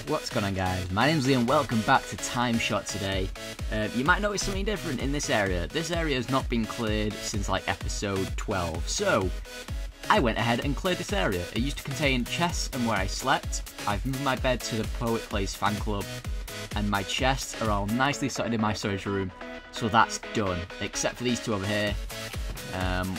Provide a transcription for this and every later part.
What's going on, guys? My name's Lee and welcome back to TimeShot today. You might notice something different in this area. This area has not been cleared since like episode 12, so I went ahead and cleared this area. It used to contain chests and where I slept. I've moved my bed to the Poet Place fan club, and my chests are all nicely sorted in my storage room, so that's done, except for these two over here. And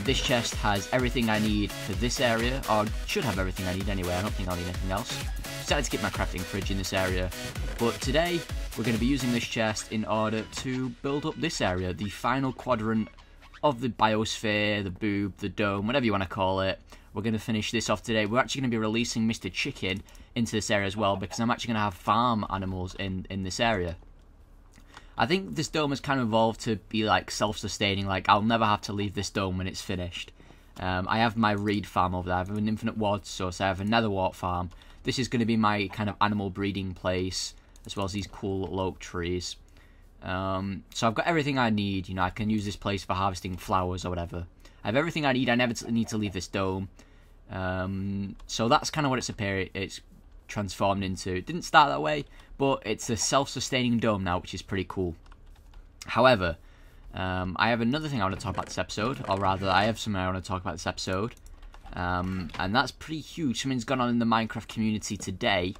this chest has everything I need for this area, or should have everything I need anyway. I don't think I'll need anything else. Decided to keep my crafting fridge in this area, but today we're going to be using this chest in order to build up this area, the final quadrant of the biosphere, the boob, the dome, whatever you want to call it. We're going to finish this off today. We're actually going to be releasing Mr. Chicken into this area as well, because I'm actually going to have farm animals in this area. I think this dome has kind of evolved to be like self-sustaining, like I'll never have to leave this dome when it's finished. I have my reed farm over there, I have an infinite ward source, I have a nether wart farm. This is going to be my kind of animal breeding place, as well as these cool little oak trees. So I've got everything I need, you know, I can use this place for harvesting flowers or whatever. I have everything I need, I never need to leave this dome. So that's kind of what it's transformed into. It didn't start that way, but it's a self-sustaining dome now, which is pretty cool. However, I have another thing I want to talk about this episode, or rather, I have something I want to talk about this episode. And that's pretty huge. Something's gone on in the Minecraft community today.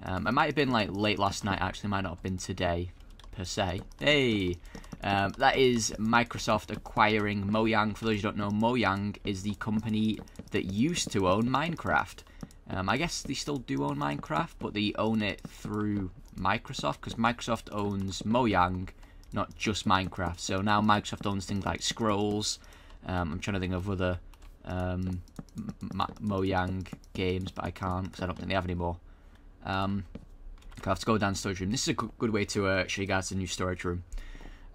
It might have been like late last night, actually, it might not have been today per se. Hey! That is Microsoft acquiring Mojang. For those who don't know, Mojang is the company that used to own Minecraft. I guess they still do own Minecraft, but they own it through Microsoft, because Microsoft owns Mojang, not just Minecraft. So now Microsoft owns things like Scrolls. I'm trying to think of other Mojang games, but I can't because I don't think they have any more. I have to go down storage room. This is a good way to show you guys the new storage room.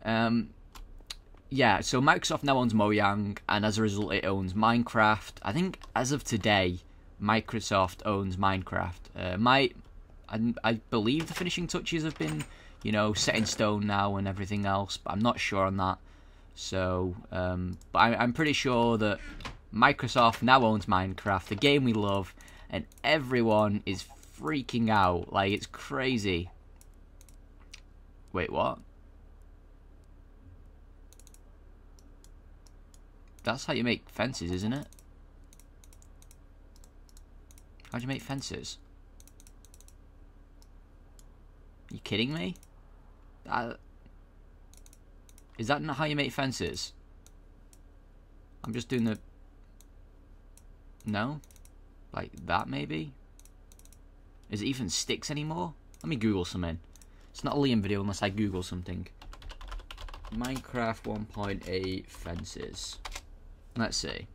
Yeah, so Microsoft now owns Mojang, and as a result it owns Minecraft. I think as of today Microsoft owns Minecraft. I believe the finishing touches have been, you know, set in stone now and everything else, but I'm not sure on that. So, but I'm pretty sure that Microsoft now owns Minecraft, the game we love, and everyone is freaking out. Like, it's crazy. Wait, what? That's how you make fences, isn't it? How'd you make fences? Are you kidding me? Is that not how you make fences? I'm just doing the... No? Like that, maybe? Is it even sticks anymore? Let me Google something. It's not a Liam video unless I Google something. Minecraft 1.8 fences. Let's see.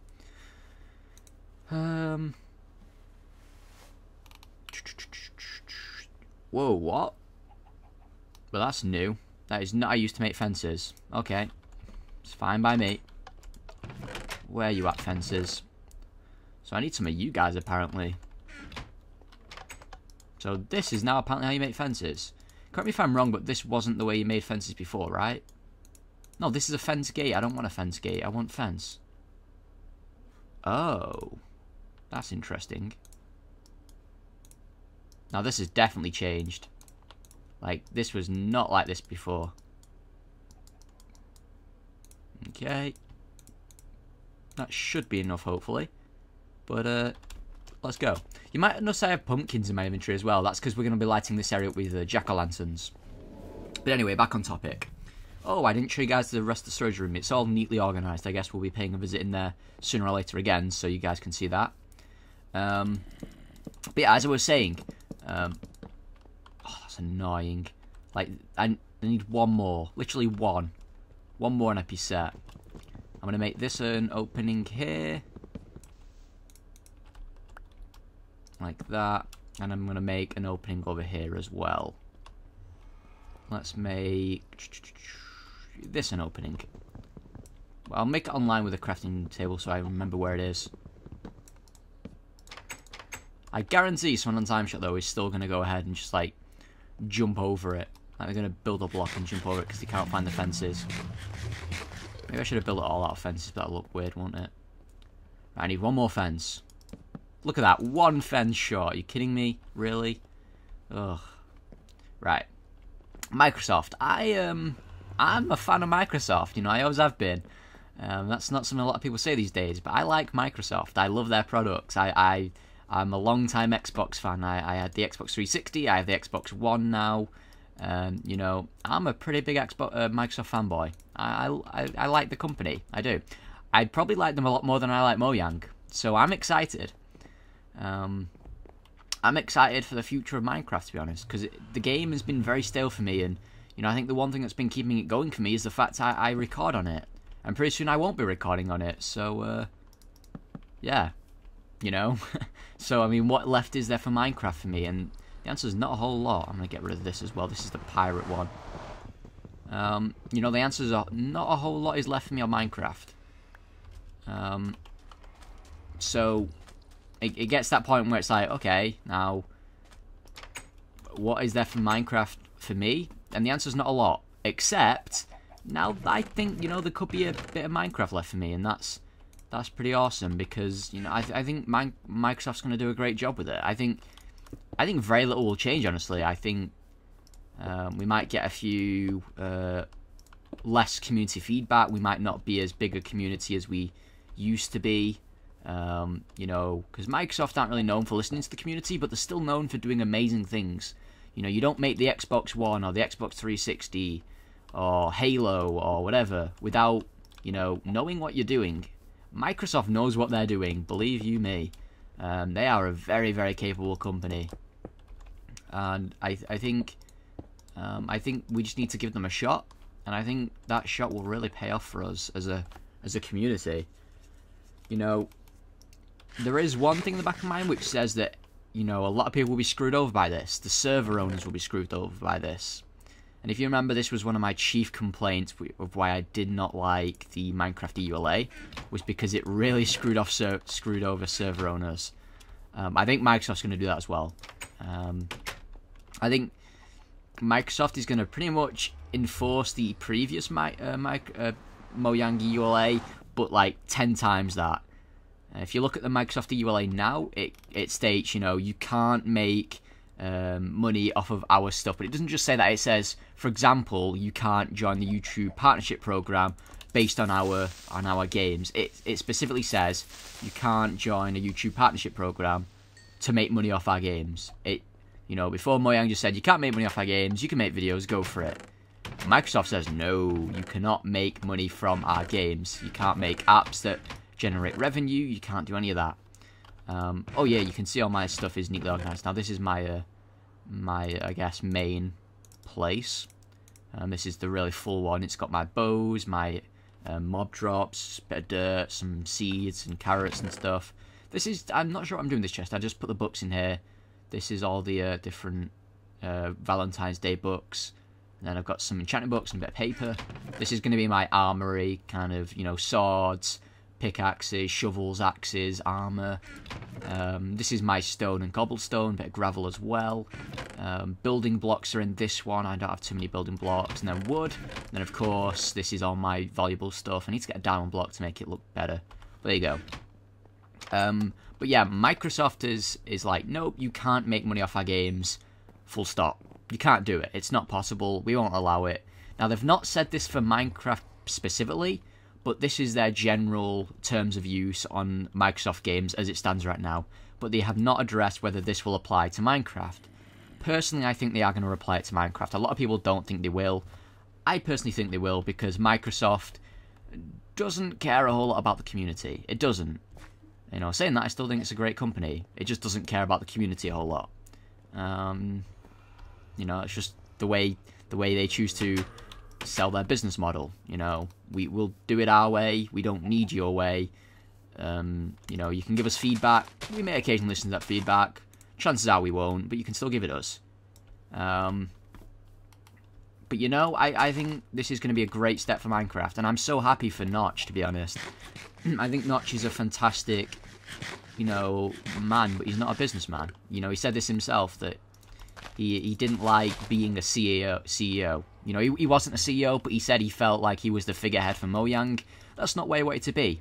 Whoa, what? Well, that's new. That is not how I used to make fences. Okay. It's fine by me. Where are you at, fences? So I need some of you guys, apparently. So this is now apparently how you make fences. Correct me if I'm wrong, but this wasn't the way you made fences before, right? No, this is a fence gate. I don't want a fence gate. I want fence. Oh. That's interesting. Now this has definitely changed. Like, this was not like this before. Okay. That should be enough, hopefully. But, let's go. You might notice I have pumpkins in my inventory as well. That's because we're going to be lighting this area up with jack-o'-lanterns. But anyway, back on topic. Oh, I didn't show you guys the rest of the storage room. It's all neatly organised. I guess we'll be paying a visit in there sooner or later again, so you guys can see that. But yeah, as I was saying... oh, that's annoying. Like, I need one more. Literally one. One more and I'd be set. I'm going to make this an opening here. Like that. And I'm going to make an opening over here as well. Let's make this an opening. Well, I'll make it online with a crafting table so I remember where it is. I guarantee someone on TimeShot, though, is still going to go ahead and just, like, jump over it. Like, they're going to build a block and jump over it because they can't find the fences. Maybe I should have built it all out of fences, but that'll look weird, won't it? Right, I need one more fence. Look at that, one fence short. Are you kidding me? Really? Ugh. Right. Microsoft. I'm a fan of Microsoft. You know, I always have been. That's not something a lot of people say these days, but I like Microsoft. I love their products. I'm a long-time Xbox fan. I had the Xbox 360. I have the Xbox One now. You know, I'm a pretty big Microsoft fanboy. I like the company. I do. I'd probably like them a lot more than I like Mojang. So I'm excited. I'm excited for the future of Minecraft, to be honest, because the game has been very stale for me, and you know, I think the one thing that's been keeping it going for me is the fact I record on it, and pretty soon I won't be recording on it. So yeah, you know. So I mean, what left is there for Minecraft for me? And the answer is not a whole lot. I'm gonna get rid of this as well. This is the pirate one. You know, the answer is not a whole lot is left for me on Minecraft. So it gets to that point where it's like, okay, now what is there for Minecraft for me? And the answer is not a lot, except now I think, you know, there could be a bit of Minecraft left for me, and that's pretty awesome, because, you know, I think Microsoft's going to do a great job with it. I think very little will change, honestly. I think we might get a few less community feedback. We might not be as big a community as we used to be. You know, because Microsoft aren't really known for listening to the community, but they're still known for doing amazing things. You know, you don't make the Xbox One or the Xbox 360 or Halo or whatever without, you know, knowing what you're doing. Microsoft knows what they're doing, believe you me. They are a very, very capable company, and I think we just need to give them a shot, and I think that shot will really pay off for us as a community. You know, there is one thing in the back of my mind which says that, you know, a lot of people will be screwed over by this. The server owners will be screwed over by this. And if you remember, this was one of my chief complaints of why I did not like the Minecraft EULA, was because it really screwed over server owners. I think Microsoft's going to do that as well. I think Microsoft is going to pretty much enforce the previous Mojang EULA, but like 10 times that. If you look at the Microsoft EULA now, it states, you know, you can't make money off of our stuff, but it doesn't just say that. It says, for example, you can't join the YouTube partnership program based on our games. It specifically says you can't join a YouTube partnership program to make money off our games. You know, before Mojang just said you can't make money off our games, you can make videos, go for it. Microsoft says no, you cannot make money from our games. You can't make apps that generate revenue. You can't do any of that. Oh yeah, you can see all my stuff is neatly organized. Now this is my I guess main place. This is the really full one. It's got my bows, my mob drops, bit of dirt, some seeds and carrots and stuff. This is, I'm not sure what I'm doing with this chest. I just put the books in here. This is all the different Valentine's Day books. And then I've got some enchanting books and a bit of paper. This is going to be my armory, kind of, you know, swords, pickaxes, shovels, axes, armor. This is my stone and cobblestone, bit of gravel as well. Building blocks are in this one. I don't have too many building blocks. And then wood. And then, of course, this is all my valuable stuff. I need to get a diamond block to make it look better. But there you go. But yeah, Microsoft is like, nope, you can't make money off our games. Full stop. You can't do it. It's not possible. We won't allow it. Now, they've not said this for Minecraft specifically, but this is their general terms of use on Microsoft games as it stands right now. But they have not addressed whether this will apply to Minecraft. Personally, I think they are going to apply it to Minecraft. A lot of people don't think they will. I personally think they will, because Microsoft doesn't care a whole lot about the community. It doesn't. You know, saying that, I still think it's a great company. It just doesn't care about the community a whole lot. You know, it's just the way they choose to sell their business model. You know, we'll do it our way. We don't need your way. You know, you can give us feedback. We may occasionally listen to that feedback. Chances are we won't, but you can still give it us. But you know, I think this is going to be a great step for Minecraft, and I'm so happy for Notch, to be honest. I think Notch is a fantastic, you know, man, but he's not a businessman. You know, he said this himself, that he didn't like being a CEO. You know, he wasn't a CEO, but he said he felt like he was the figurehead for Mojang. That's not where he wanted to be.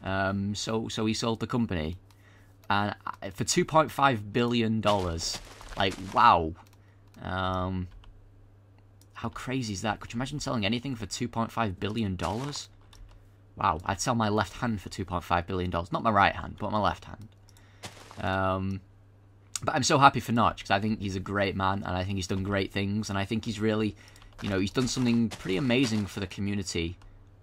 So he sold the company. And for $2.5 billion, Like, wow. How crazy is that? Could you imagine selling anything for $2.5 billion? Wow, I'd sell my left hand for $2.5 billion. Not my right hand, but my left hand. But I'm so happy for Notch, because I think he's a great man, and I think he's done great things, and I think he's really, you know, he's done something pretty amazing for the community.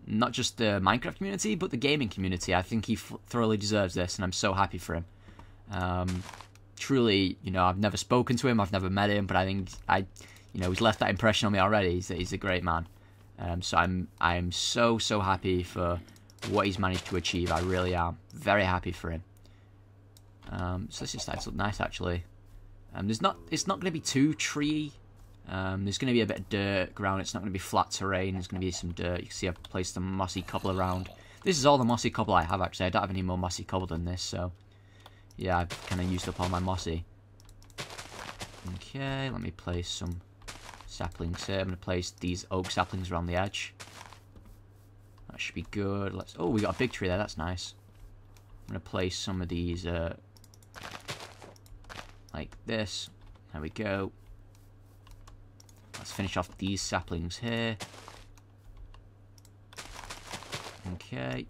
Not just the Minecraft community, but the gaming community. I think he thoroughly deserves this, and I'm so happy for him. Truly, you know, I've never spoken to him, I've never met him, but I think you know, he's left that impression on me already. He's a great man. So I'm so happy for what he's managed to achieve. I really am very happy for him. So this just adds up nice, actually. It's not going to be too treey. There's going to be a bit of dirt ground. It's not going to be flat terrain. There's going to be some dirt. You can see I've placed some mossy cobble around. This is all the mossy cobble I have, actually. I don't have any more mossy cobble than this, so yeah, I've kind of used up all my mossy. Okay, let me place some saplings here. I'm going to place these oak saplings around the edge. That should be good. Oh, we got a big tree there. That's nice. I'm going to place some of these like this. There we go. Let's finish off these saplings here. Okay.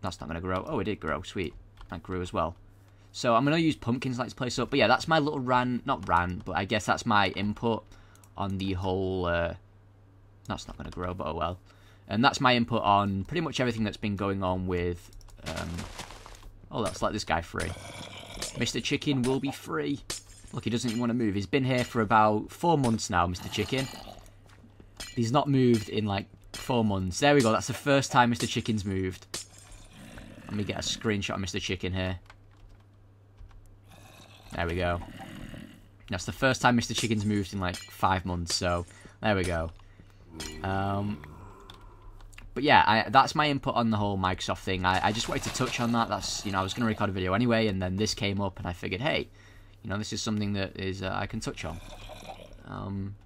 That's not going to grow. Oh, it did grow. Sweet. That grew as well. So I'm going to use pumpkins like to place up. But yeah, that's my little not rant, but I guess that's my input on the whole... that's not going to grow, but oh well. And that's my input on pretty much everything that's been going on with... oh, let's let this guy free. Mr. Chicken will be free. Look, he doesn't even want to move. He's been here for about 4 months now, Mr. Chicken. He's not moved in like 4 months. There we go. That's the first time Mr. Chicken's moved. Let me get a screenshot of Mr. Chicken here. There we go. That's the first time Mr. Chicken's moved in like 5 months, so there we go. But yeah, that's my input on the whole Microsoft thing. I just wanted to touch on that. That's, you know, I was going to record a video anyway, and then this came up, and I figured, hey, you know, this is something that is I can touch on.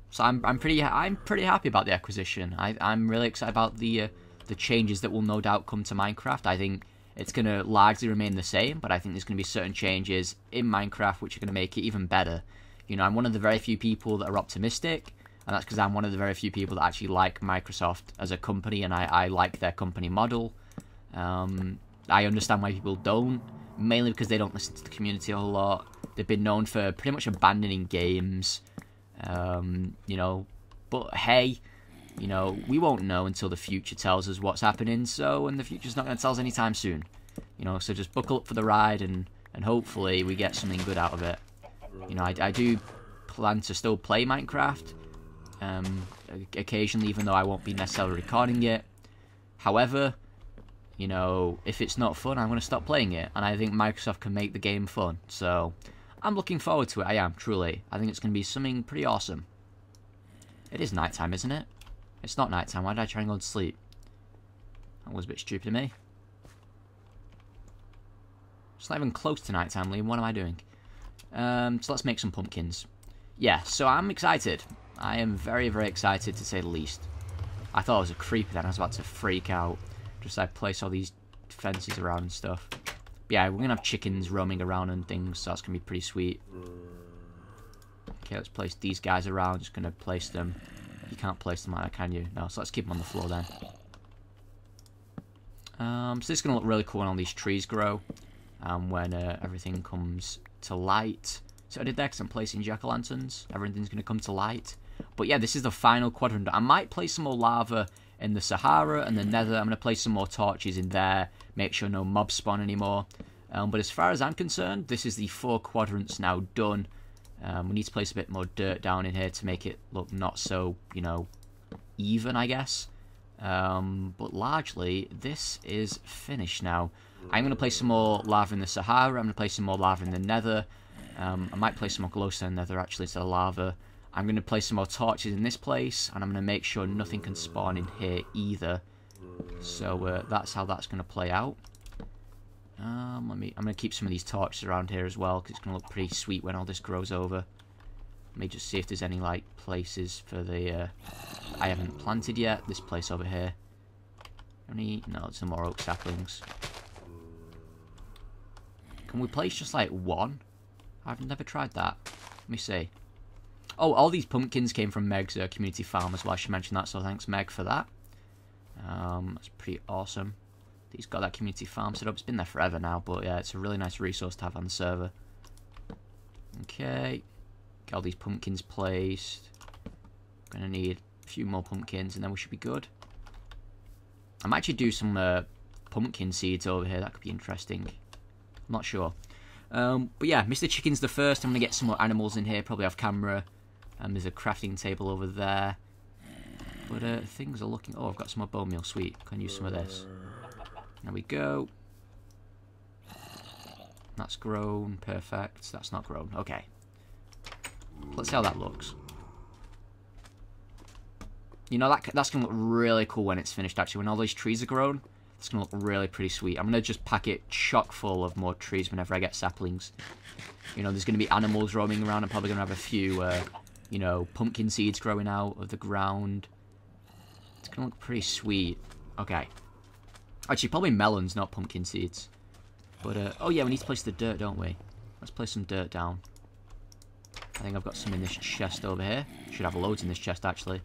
So I'm pretty happy about the acquisition. I'm really excited about the changes that will no doubt come to Minecraft. I think it's going to largely remain the same, but I think there's going to be certain changes in Minecraft which are going to make it even better. You know, I'm one of the very few people that are optimistic, and that's because I'm one of the very few people that actually like Microsoft as a company, and I like their company model. I understand why people don't, mainly because they don't listen to the community a whole lot. They've been known for pretty much abandoning games, you know, but hey, you know, we won't know until the future tells us what's happening, and the future's not going to tell us anytime soon. You know, so just buckle up for the ride, and hopefully we get something good out of it. You know, I do plan to still play Minecraft, occasionally, even though I won't be necessarily recording it. However, you know, if it's not fun, I'm going to stop playing it, and I think Microsoft can make the game fun, so I'm looking forward to it. I am, truly. I think it's going to be something pretty awesome. It is nighttime, isn't it? It's not nighttime. Why did I try and go to sleep? That was a bit stupid of me. It's not even close to nighttime, Liam. What am I doing? So let's make some pumpkins. Yeah, so I'm excited. I am very, very excited, to say the least. I thought I was a creeper then. I was about to freak out. Just I place all these fences around and stuff. But yeah, we're going to have chickens roaming around and things, so that's going to be pretty sweet. Okay, let's place these guys around. Just going to place them. You can't place them like that, can you? No, so let's keep them on the floor then. So this is going to look really cool when all these trees grow. When everything comes to light. So I did that because I'm placing jack-o'-lanterns. Everything's going to come to light. But yeah, this is the final quadrant. I might place some more lava in the Sahara and the Nether. I'm going to place some more torches in there. Make sure no mobs spawn anymore. But as far as I'm concerned, this is the 4 quadrants now done. We need to place a bit more dirt down in here to make it look not so, you know, even, I guess. But largely, this is finished now. I'm going to place some more lava in the Sahara. I'm going to place some more lava in the Nether. I might place some more glowstone in the Nether, actually, instead of lava. I'm going to place some more torches in this place, and I'm going to make sure nothing can spawn in here either. So that's how that's going to play out. I'm going to keep some of these torches around here as well, because it's going to look pretty sweet when all this grows over. Let me just see if there's any like places for the I haven't planted yet. This place over here. No, some more oak saplings. Can we place just like one? I've never tried that. Let me see. Oh, all these pumpkins came from Meg's community farm as well. I should mention that, so thanks Meg for that. That's pretty awesome. He's got that community farm set up. It's been there forever now, but yeah, it's a really nice resource to have on the server. Okay, get all these pumpkins placed. Gonna need a few more pumpkins and then we should be good. I might actually do some pumpkin seeds over here. That could be interesting. I'm not sure. But yeah, Mr. Chicken's the first. I'm gonna get some more animals in here, probably off camera. There's a crafting table over there. But things are looking... Oh, I've got some more bone meal. Sweet. Can use some of this. There we go. That's grown. Perfect. That's not grown. Okay. Let's see how that looks. You know, that's going to look really cool when it's finished, actually. When all these trees are grown, it's going to look really pretty sweet. I'm going to just pack it chock full of more trees whenever I get saplings. You know, there's going to be animals roaming around. I'm probably going to have a few, you know, pumpkin seeds growing out of the ground. It's going to look pretty sweet. Okay. Actually, probably melons, not pumpkin seeds. But, oh yeah, we need to place the dirt, don't we? Let's place some dirt down. I think I've got some in this chest over here. Should have loads in this chest, actually.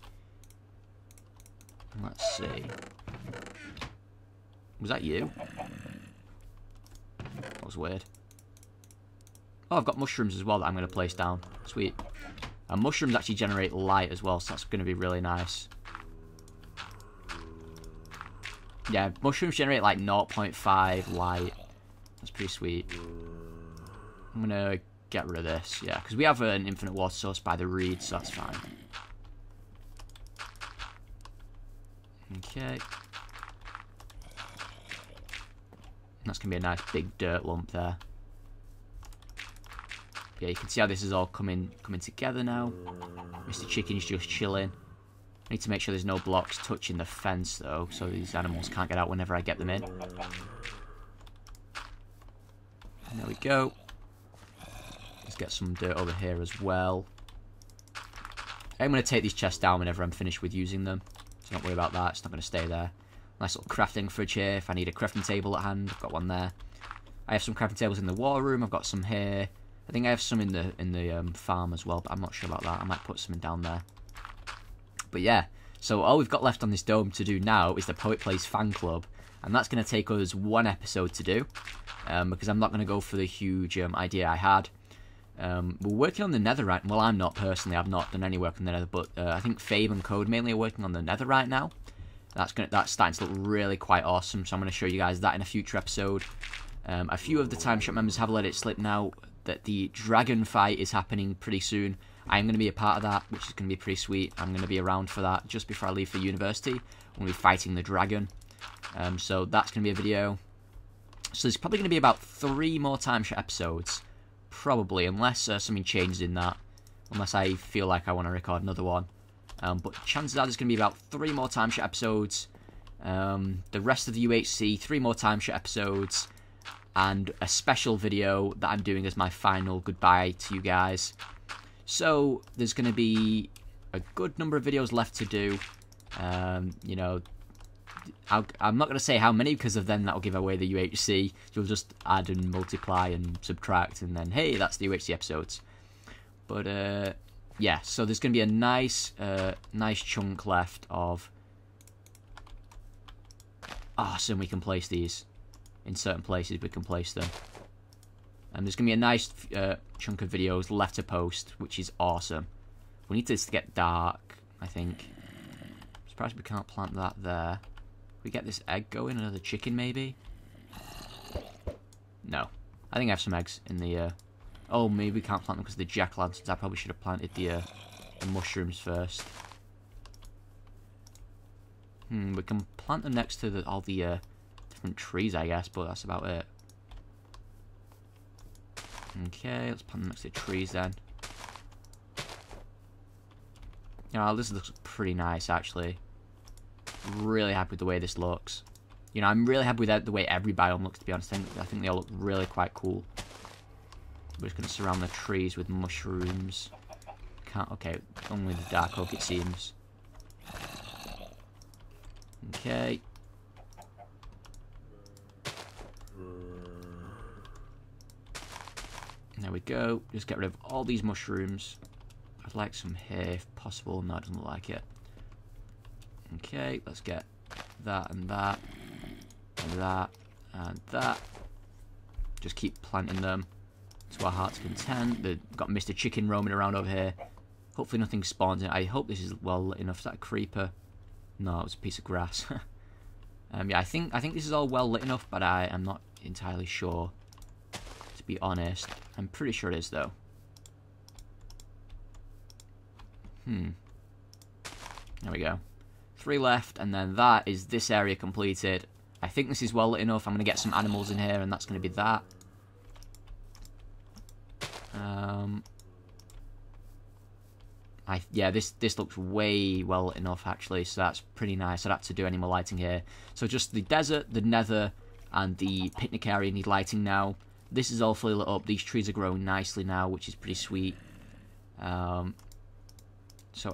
Let's see. Was that you? That was weird. Oh, I've got mushrooms as well that I'm going to place down. Sweet. And mushrooms actually generate light as well, so that's going to be really nice. Yeah, mushrooms generate like 0.5 light. That's pretty sweet. I'm going to get rid of this, yeah, because we have an infinite water source by the reed, so that's fine. Okay. That's going to be a nice big dirt lump there. Yeah, you can see how this is all coming together now. Mr. Chicken's just chilling. I need to make sure there's no blocks touching the fence, though, so these animals can't get out whenever I get them in. And there we go. Let's get some dirt over here as well. I'm going to take these chests down whenever I'm finished with using them. So don't worry about that, it's not going to stay there. Nice little crafting fridge here. If I need a crafting table at hand, I've got one there. I have some crafting tables in the war room. I've got some here. I think I have some in the farm as well, but I'm not sure about that. I might put some down there. But yeah, so all we've got left on this dome to do now is the Poet Plays fan club, and that's going to take us one episode to do, because I'm not going to go for the huge idea I had. We're working on the netherite. Well, I'm not personally. I've not done any work on the nether, but I think Fabe and Code mainly are working on the nether right now. That's starting to look really quite awesome, so I'm going to show you guys that in a future episode. A few of the TimeShot members have let it slip now that the dragon fight is happening pretty soon. I'm going to be a part of that, which is going to be pretty sweet. I'm going to be around for that just before I leave for university. I'm going to be fighting the dragon. So that's going to be a video. So there's probably going to be about 3 more TimeShot episodes. Probably, unless something changes in that. Unless I feel like I want to record another one. But chances are there's going to be about 3 more TimeShot episodes. The rest of the UHC, 3 more TimeShot episodes. And a special video that I'm doing as my final goodbye to you guys. So there's going to be a good number of videos left to do. You know, I'm not going to say how many, because of then that'll give away the UHC. You'll just add and multiply and subtract, and then hey, that's the UHC episodes. But yeah, so there's going to be a nice chunk left of. Awesome, we can place these in certain places. We can place them. And there's going to be a nice chunk of videos left to post, which is awesome. We need this to get dark, I think. I'm surprised we can't plant that there. We get this egg going, another chicken maybe? No. I think I have some eggs in the... Oh, maybe we can't plant them because of the jack-o'-lanterns. I probably should have planted the mushrooms first. We can plant them next to all the different trees, I guess, but that's about it. Okay, let's plant them next to the trees then. You know, this looks pretty nice, actually. Really happy with the way this looks. You know, I'm really happy with the way every biome looks, to be honest. I think they all look really quite cool. We're just going to surround the trees with mushrooms. Can't, okay, only the dark oak, it seems. Okay. There we go. Just get rid of all these mushrooms. I'd like some hay if possible. No, it doesn't look like it. Okay, let's get that and that and that and that. Just keep planting them to our heart's content. They've got Mr. Chicken roaming around over here. Hopefully nothing spawns in. I hope this is well lit enough. Is that a creeper? No, it was a piece of grass. Yeah, I think this is all well lit enough, but I am not entirely sure. To be honest, I'm pretty sure it is though. There we go. 3 left, and then that is this area completed. I think this is well lit enough. I'm going to get some animals in here, and that's going to be that. Yeah, this looks way well lit enough, actually, so that's pretty nice. I don't have to do any more lighting here. So just the desert, the nether, and the picnic area need lighting now. This is all fully lit up. These trees are growing nicely now, which is pretty sweet. So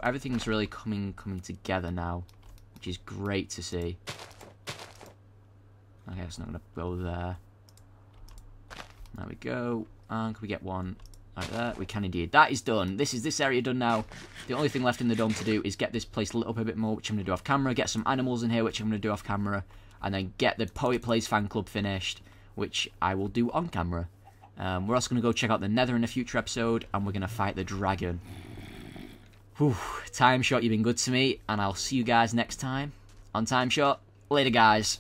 everything's really coming together now, which is great to see. Okay, it's not going to go there. There we go. And can we get one like that? We can indeed. That is done. This is this area done now. The only thing left in the dome to do is get this place lit up a bit more, which I'm going to do off camera. Get some animals in here, which I'm going to do off camera. And then get the Poet Plays fan club finished, which I will do on camera. We're also going to go check out the nether in a future episode, and we're going to fight the dragon. Whew, TimeShot, you've been good to me, and I'll see you guys next time on TimeShot. Later, guys.